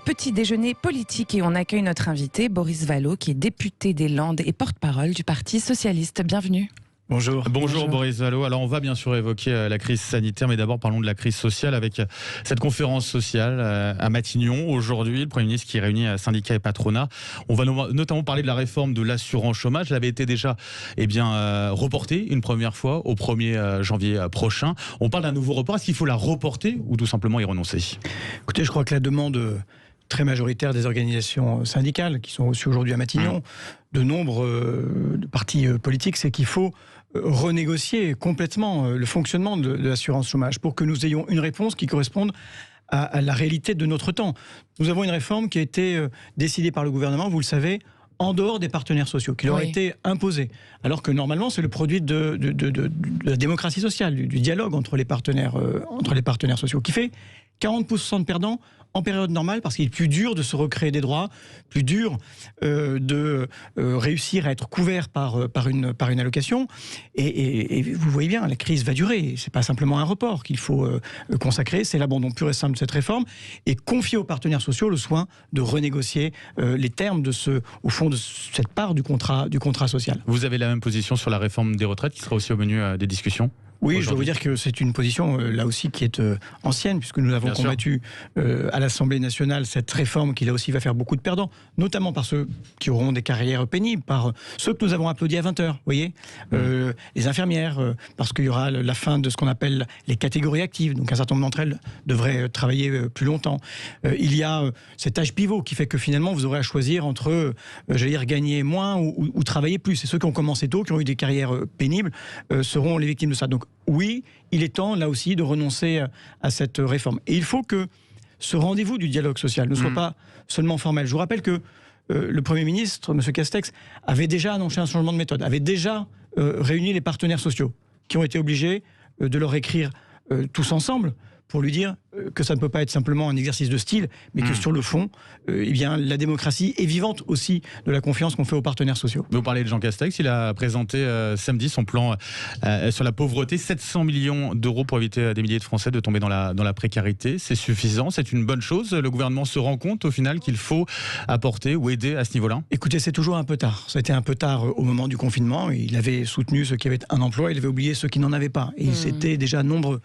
petit déjeuner politique et on accueille notre invité Boris Vallaud qui est député des Landes et porte-parole du Parti Socialiste. Bienvenue. Bonjour. Bonjour Boris Vallaud. Alors on va bien sûr évoquer la crise sanitaire, mais d'abord parlons de la crise sociale avec cette conférence sociale à Matignon. Aujourd'hui, le Premier ministre qui réunit syndicats et patronat. On va notamment parler de la réforme de l'assurance chômage. Elle avait été déjà reportée une première fois au 1er janvier prochain. On parle d'un nouveau report. Est-ce qu'il faut la reporter ou tout simplement y renoncer ? Écoutez, je crois que la demande très majoritaire des organisations syndicales qui sont aussi aujourd'hui à Matignon, de nombre de partis politiques, c'est qu'il faut renégocier complètement le fonctionnement de l'assurance chômage pour que nous ayons une réponse qui corresponde à la réalité de notre temps. Nous avons une réforme qui a été décidée par le gouvernement, vous le savez, en dehors des partenaires sociaux, qui leur a été imposée. Alors que normalement, c'est le produit de la démocratie sociale, du dialogue entre les partenaires sociaux, qui fait 40% de perdants en période normale, parce qu'il est plus dur de se recréer des droits, plus dur de réussir à être couvert par une allocation. Et vous voyez bien, la crise va durer. C'est pas simplement un report qu'il faut consacrer, c'est l'abandon pur et simple de cette réforme et confier aux partenaires sociaux le soin de renégocier les termes de cette part du contrat social. Vous avez la même position sur la réforme des retraites qui sera aussi au menu des discussions ? Oui, je dois vous dire que c'est une position, là aussi, qui est ancienne, puisque nous avons combattu à l'Assemblée nationale cette réforme qui, là aussi, va faire beaucoup de perdants, notamment par ceux qui auront des carrières pénibles, par ceux que nous avons applaudis à 20h, vous voyez, les infirmières, parce qu'il y aura la fin de ce qu'on appelle les catégories actives, donc un certain nombre d'entre elles devraient travailler plus longtemps. Il y a cet âge pivot qui fait que, finalement, vous aurez à choisir entre, gagner moins ou travailler plus. Et ceux qui ont commencé tôt, qui ont eu des carrières pénibles, seront les victimes de ça. Donc, oui, il est temps, là aussi, de renoncer à cette réforme. Et il faut que ce rendez-vous du dialogue social ne soit pas seulement formel. Je vous rappelle que le Premier ministre, M. Castex, avait déjà annoncé un changement de méthode, avait déjà réuni les partenaires sociaux, qui ont été obligés de leur écrire tous ensemble pour lui dire que ça ne peut pas être simplement un exercice de style, mais que sur le fond, la démocratie est vivante aussi de la confiance qu'on fait aux partenaires sociaux. Vous parlez de Jean Castex, il a présenté samedi son plan sur la pauvreté, 700 millions d'euros pour éviter à des milliers de Français de tomber dans la précarité. C'est suffisant, c'est une bonne chose. Le gouvernement se rend compte au final qu'il faut apporter ou aider à ce niveau-là ? Écoutez, c'est toujours un peu tard. Ça a été un peu tard au moment du confinement. Il avait soutenu ceux qui avaient un emploi, il avait oublié ceux qui n'en avaient pas. Et ils étaient déjà nombreux.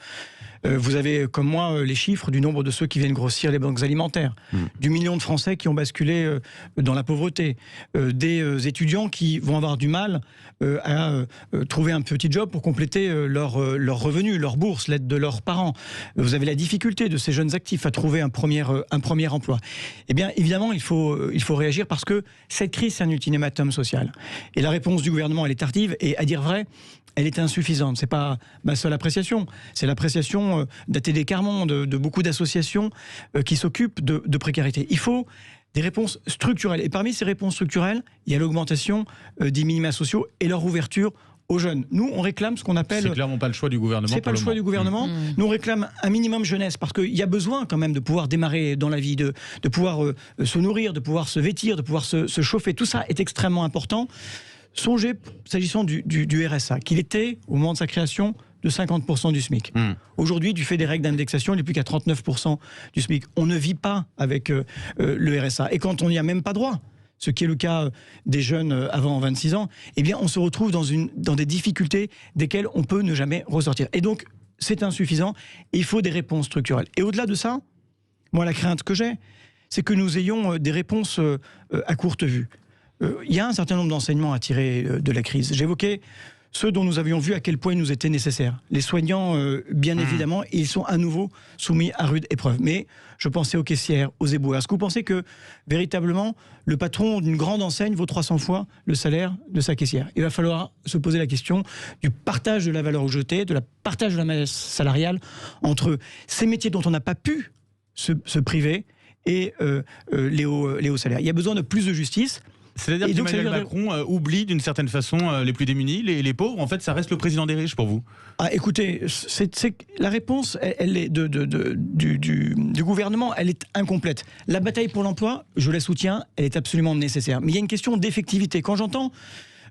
Vous avez, comme moi, les chiffres du nombre de ceux qui viennent grossir les banques alimentaires, du million de Français qui ont basculé dans la pauvreté, des étudiants qui vont avoir du mal à trouver un petit job pour compléter leur revenu, leur bourse, l'aide de leurs parents. Vous avez la difficulté de ces jeunes actifs à trouver un premier emploi. Eh bien, évidemment, il faut réagir parce que cette crise, c'est un ultimatum social. Et la réponse du gouvernement, elle est tardive et, à dire vrai, elle est insuffisante. C'est pas ma seule appréciation. C'est l'appréciation d'ATD Carmon, de beaucoup d'associations qui s'occupent de précarité. Il faut des réponses structurelles. Et parmi ces réponses structurelles, il y a l'augmentation des minima sociaux et leur ouverture aux jeunes. Nous, on réclame ce qu'on appelle... C'est clairement pas le choix du gouvernement. C'est pas le choix du gouvernement. Nous, on réclame un minimum jeunesse parce qu'il y a besoin quand même de pouvoir démarrer dans la vie, de pouvoir se nourrir, de pouvoir se vêtir, de pouvoir se chauffer. Tout ça est extrêmement important. Songez, s'agissant du RSA, qu'il était, au moment de sa création, de 50% du SMIC. Aujourd'hui, du fait des règles d'indexation, il n'est plus qu'à 39% du SMIC. On ne vit pas avec le RSA. Et quand on n'y a même pas droit, ce qui est le cas des jeunes avant 26 ans, eh bien, on se retrouve dans des difficultés desquelles on peut ne jamais ressortir. Et donc, c'est insuffisant. Et il faut des réponses structurelles. Et au-delà de ça, moi, la crainte que j'ai, c'est que nous ayons des réponses à courte vue. Il y a un certain nombre d'enseignements à tirer de la crise. J'évoquais ceux dont nous avions vu à quel point ils nous étaient nécessaires. Les soignants, bien évidemment, ils sont à nouveau soumis à rude épreuve. Mais je pensais aux caissières, aux éboueurs. Est-ce que vous pensez que, véritablement, le patron d'une grande enseigne vaut 300 fois le salaire de sa caissière ? Il va falloir se poser la question du partage de la valeur jetée, de la partage de la masse salariale entre ces métiers dont on n'a pas pu se priver et les hauts salaires. Il y a besoin de plus de justice. C'est-à-dire qu'Emmanuel Macron oublie d'une certaine façon les plus démunis, les pauvres. En fait, ça reste le président des riches pour vous. Écoutez, la réponse elle est du gouvernement, elle est incomplète. La bataille pour l'emploi, je la soutiens, elle est absolument nécessaire. Mais il y a une question d'effectivité. Quand j'entends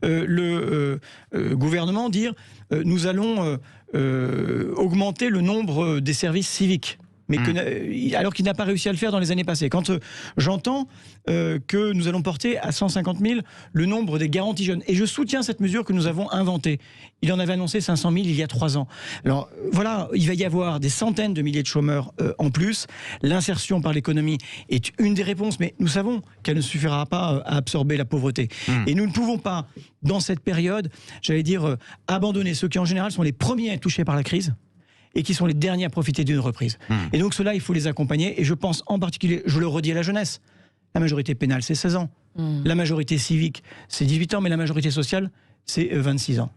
le gouvernement dire nous allons augmenter le nombre des services civiques. mais alors qu'il n'a pas réussi à le faire dans les années passées. Quand j'entends que nous allons porter à 150 000 le nombre des garanties jeunes, et je soutiens cette mesure que nous avons inventée. Il en avait annoncé 500 000 il y a 3 ans. Alors voilà, il va y avoir des centaines de milliers de chômeurs en plus. L'insertion par l'économie est une des réponses, mais nous savons qu'elle ne suffira pas à absorber la pauvreté. Et nous ne pouvons pas, dans cette période, j'allais dire, abandonner ceux qui en général sont les premiers à être touchés par la crise et qui sont les derniers à profiter d'une reprise. Et donc cela, il faut les accompagner, et je pense en particulier, je le redis, à la jeunesse. La majorité pénale, c'est 16 ans. La majorité civique, c'est 18 ans, mais la majorité sociale, c'est 26 ans.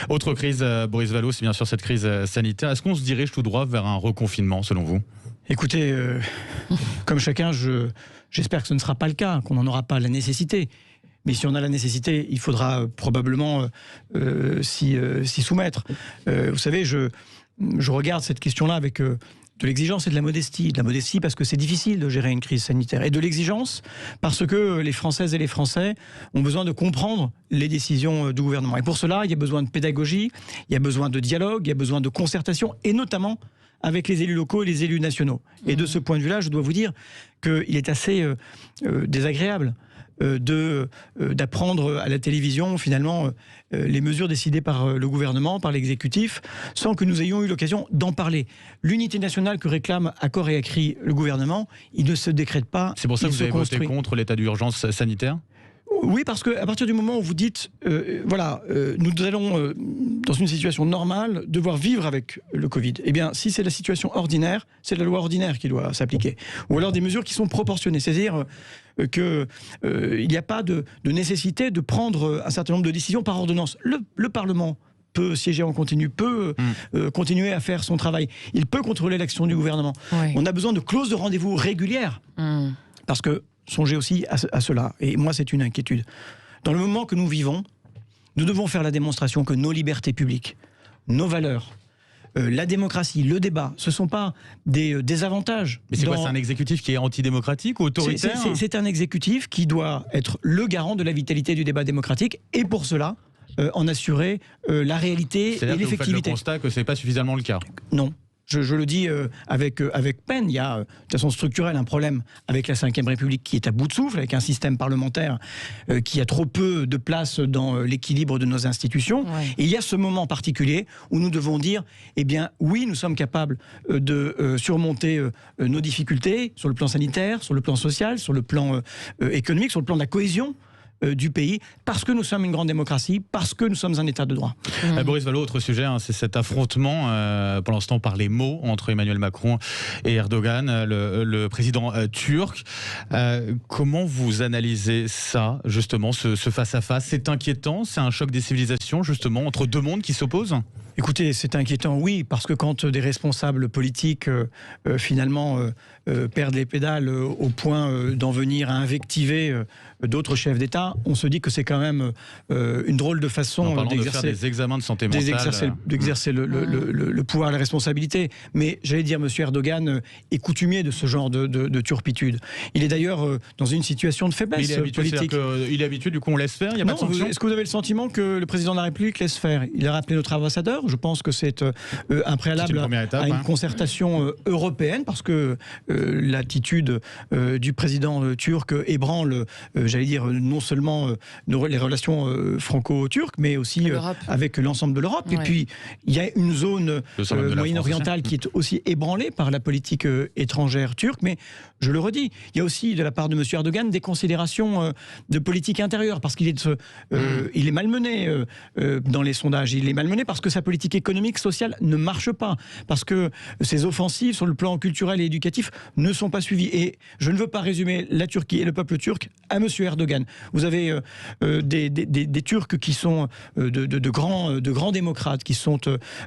Autre crise, Boris Vallaud, c'est bien sûr cette crise sanitaire. Est-ce qu'on se dirige tout droit vers un reconfinement, selon vous ? Écoutez, comme chacun, j'espère que ce ne sera pas le cas, qu'on n'en aura pas la nécessité. Mais si on a la nécessité, il faudra probablement s'y soumettre. Vous savez, je regarde cette question-là avec de l'exigence et de la modestie. De la modestie parce que c'est difficile de gérer une crise sanitaire. Et de l'exigence parce que les Françaises et les Français ont besoin de comprendre les décisions du gouvernement. Et pour cela, il y a besoin de pédagogie, il y a besoin de dialogue, il y a besoin de concertation, et notamment avec les élus locaux et les élus nationaux. Et de ce point de vue-là, je dois vous dire qu'il est assez désagréable d'apprendre à la télévision finalement les mesures décidées par le gouvernement, par l'exécutif, sans que nous ayons eu l'occasion d'en parler. L'unité nationale que réclame à corps et à cri le gouvernement, il ne se décrète pas. C'est pour ça que vous avez voté contre l'état d'urgence sanitaire ? Oui, parce qu'à partir du moment où vous dites, nous allons, dans une situation normale, devoir vivre avec le Covid, eh bien, si c'est la situation ordinaire, c'est la loi ordinaire qui doit s'appliquer. Ou alors des mesures qui sont proportionnées, c'est-à-dire qu'il n'y a pas de nécessité de prendre un certain nombre de décisions par ordonnance. Le Parlement peut siéger en continu, peut continuer à faire son travail. Il peut contrôler l'action du gouvernement. Oui. On a besoin de clauses de rendez-vous régulières, parce que songez aussi à cela, et moi c'est une inquiétude. Dans le moment que nous vivons, nous devons faire la démonstration que nos libertés publiques, nos valeurs, la démocratie, le débat, ce ne sont pas des désavantages. Mais c'est quoi, c'est un exécutif qui est antidémocratique ou autoritaire ? C'est un exécutif qui doit être le garant de la vitalité du débat démocratique, et pour cela, en assurer la réalité et l'effectivité. C'est-à-dire que vous faites le constat que ce n'est pas suffisamment le cas ? Non. Je le dis avec peine. Il y a, de façon structurelle, un problème avec la Ve République qui est à bout de souffle, avec un système parlementaire qui a trop peu de place dans l'équilibre de nos institutions. Ouais. Et il y a ce moment particulier où nous devons dire, eh bien, oui, nous sommes capables de surmonter nos difficultés sur le plan sanitaire, sur le plan social, sur le plan économique, sur le plan de la cohésion du pays, parce que nous sommes une grande démocratie, parce que nous sommes un État de droit. Boris Vallaud, autre sujet, c'est cet affrontement, pour l'instant par les mots, entre Emmanuel Macron et Erdogan, le président turc. Comment vous analysez ça, justement, ce face-à-face ? C'est inquiétant, c'est un choc des civilisations, justement, entre deux mondes qui s'opposent ? Écoutez, c'est inquiétant, oui, parce que quand des responsables politiques, finalement, perdent les pédales au point d'en venir à invectiver d'autres chefs d'État, on se dit que c'est quand même une drôle de façon d'exercer des examens de santé mentale, d'exercer le pouvoir, la responsabilité. Mais j'allais dire, M. Erdogan est coutumier de ce genre de turpitude. Il est d'ailleurs dans une situation de faiblesse politique. Il est habitué, du coup on laisse faire, il n'y a pas de sanction. Est-ce que vous avez le sentiment que le président de la République laisse faire ? Il a rappelé notre ambassadeur. Je pense que c'est un préalable à une concertation européenne, parce que l'attitude du président turc ébranle, j'allais dire, non seulement les relations franco-turques, mais aussi avec l'ensemble de l'Europe. Ouais. Et puis, il y a une zone moyen-orientale qui est aussi ébranlée par la politique étrangère turque. Mais je le redis, il y a aussi de la part de M. Erdogan des considérations de politique intérieure, parce qu'il est malmené dans les sondages. Il est malmené parce que sa politique économique, sociale ne marche pas, parce que ses offensives sur le plan culturel et éducatif ne sont pas suivies. Et je ne veux pas résumer la Turquie et le peuple turc à M. Erdogan. Vous avez des Turcs qui sont de grands démocrates, qui sont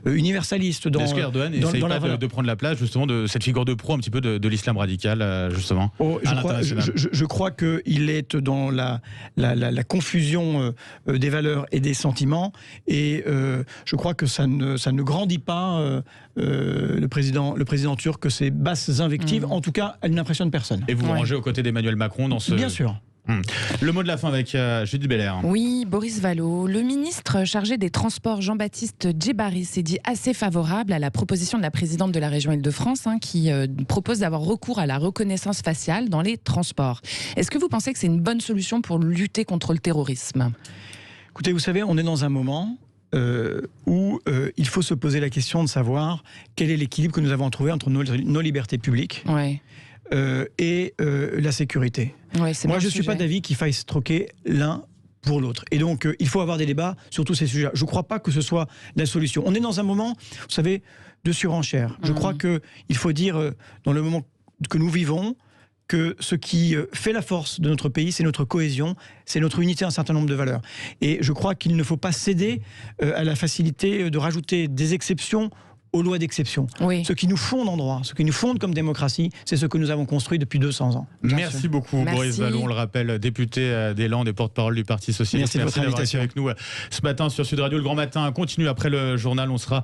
universalistes. Est-ce qu'Erdogan n'essaye pas de prendre la place justement de cette figure de proue un petit peu de l'islam radical, justement, je crois qu'il est dans la confusion des valeurs et des sentiments, et je crois que ça ne grandit pas le président turc, que ces basses invectives, en tout cas, elles n'impressionnent personne. Et vous vous rangez aux côtés d'Emmanuel Macron dans ce... Bien sûr. Le mot de la fin avec Judith Belair. Oui, Boris Vallaud, le ministre chargé des Transports Jean-Baptiste Djebbari s'est dit assez favorable à la proposition de la présidente de la région Île-de-France qui propose d'avoir recours à la reconnaissance faciale dans les transports. Est-ce que vous pensez que c'est une bonne solution pour lutter contre le terrorisme ? Écoutez, vous savez, on est dans un moment où il faut se poser la question de savoir quel est l'équilibre que nous avons trouvé entre nos libertés publiques et la sécurité. Ouais, moi, je ne suis pas d'avis qu'il faille se troquer l'un pour l'autre. Et donc, il faut avoir des débats sur tous ces sujets. Je ne crois pas que ce soit la solution. On est dans un moment, vous savez, de surenchère. Je crois qu'il faut dire, dans le moment que nous vivons, que ce qui fait la force de notre pays, c'est notre cohésion, c'est notre unité, un certain nombre de valeurs. Et je crois qu'il ne faut pas céder à la facilité de rajouter des exceptions aux lois d'exception. Oui. Ce qui nous fonde en droit, ce qui nous fonde comme démocratie, c'est ce que nous avons construit depuis 200 ans. Merci beaucoup, Boris Vallaud, on le rappelle, député des Landes et porte-parole du Parti Socialiste. Merci de votre invitation avec nous ce matin sur Sud Radio. Le Grand Matin continue après le journal. On sera